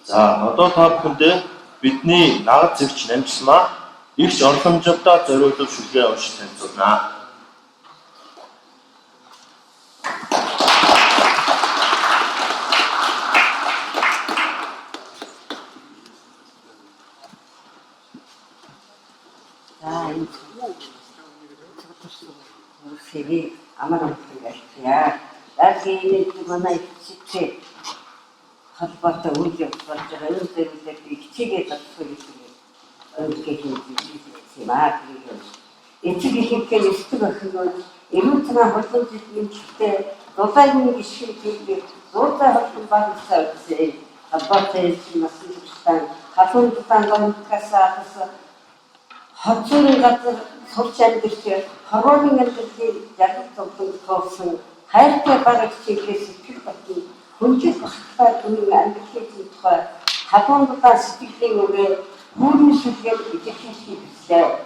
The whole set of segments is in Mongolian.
За одоо та бүхэндээ бидний нагад зэрч намжсмаа ихч орломжтой зориулсан шүлгээ уншиж танилцуулнаа. 세비 아마랑트가 있어야 나중에 이거나 시체 하루부터 우리 집부터 은퇴를 시체에 잡수기 이렇게 힘들지만 이쪽에 힘께 스트가 그거 이루트나 벌써 지금 그때 노사님이 시키기 노사 학교 받았어 이제 아빠한테 지금 쓰시던 가슴 부탄 가서 하초를 갖다 소치한 것이 하루는 그렇게 약속도 없어 하얗게 바르게 그래서 필요없지 본격 학과 돈이 안 되게 좀 가본부터 스피킹을 무리수게 이렇게 시키고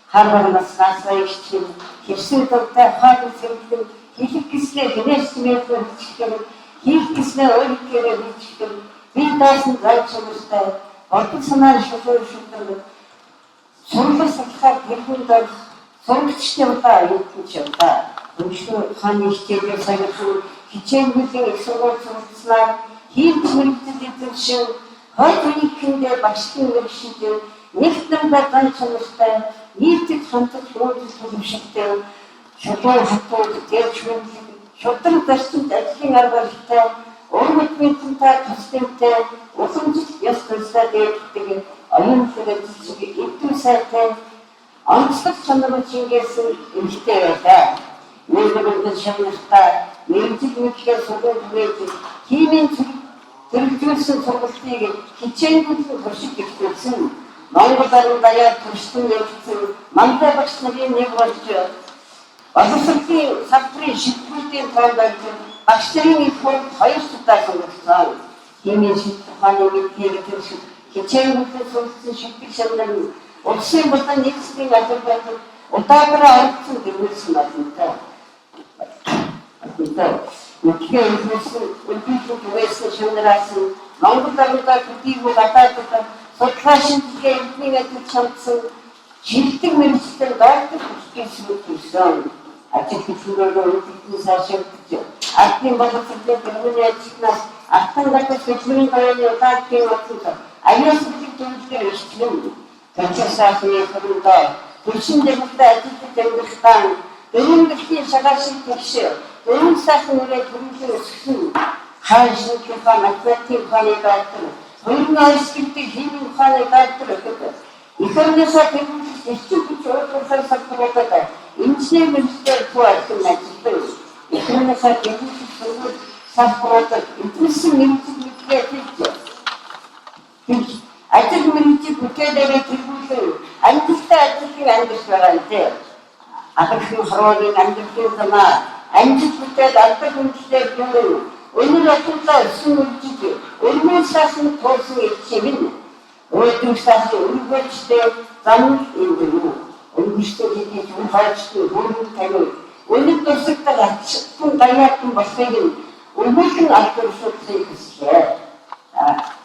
하루는 사사의 시키고 기술도 때 화를 세우고 기술기술에 그네스면 시키고 기술기술에 어렵게 시키고 비다신 자유처럼 때 어떤 선한 쇼를 쇼를 소를 색깔 대부분 소리치려다 이렇게다. 음식을 하는 시대에 살고 기체물들이 익숙한 힘들게 되듯이 허리이 큰데 맛있는 음식들 некоторые танцуют нити фронтов ходят по шотлон хатууд дээчмэн шотлон тарчин ажлын аргалтай өөрөмтмэнтэй тастай уламжлалт ёстой гэдэг оюун хэрэгцээг эдгээр сайтай онцлог чанарыг чингээсэн эмчтэй байлаа. Нэгэн шавнартаа нэгжлэгтэй сургуулиуд химийн төрөлжүүлсэн сургалтыг хичээнгүүтэн туршиж өгсөн. Монгол улсын даяар туршсан явцсан мантай багш нарын нэг болж боловсролын салбарын шийдвэрийн тоонд багш нарын их хүн хоёр судаа сонгогдсон. Химийн шийдвэрийн мэдгийг төршиж хичээнгүүтэн сурсан шийдвэр шавнарын улсын болон нийгмийн газар удаагаар орсон гэрүүлсэн байна. Үгээр үлдээсэн үгээсэн шавнараас Монгол улсаа төдийгүй гадаадд судлаашин гэрээний чамдсан шилдэг мэрэгчлэр доктор хүчтэйсэн ажил хөтөлбөрөөр үлдсэн сашигдж ардын боловсролын гэрээний ажилтнаас алтан гадагш хөтөлбөрийн гэрээний удаадгийн утсан аюулгүй төлөвлөлтөөр ирсэн. Концессионны хөрөндөө төршин дэвтэ ажилтнууд амьдсан дөрөвдөгчийн шагаашин тэгш дөрөв сайхан үрээ төрүүлэн өсгсөн хаашин кефа математик ухааны доктор хоёрын ажилтнуудыг химийн ухааны доктор гэдэг ихэнээсээ төлөвлөлт эрчим хүч өөрчлөлтөөр сакралдаг инженер мэргэжил хуульсан ажилтнууд ихэнээсээ төлөвлөлт сакралдаг инженер мэргэжил ажил мэргэжил бүтээдээ төлөвлөлт амжилттай ажлыг ангиж байгаатай ахын хорооны амжилтын замаа амжилт бүтээд алдар хүндлээр юм өнөр отолтой сүмжиж өнөр сасан тоосон чимэн өөртөө сасан өргөжтэй зам юм өнөртэй хийж ухаачтай бүрэн тавь өнөр төсөлтөд ачсан даяатан басыг өнөрийн алдар шүтлээ гэсэн.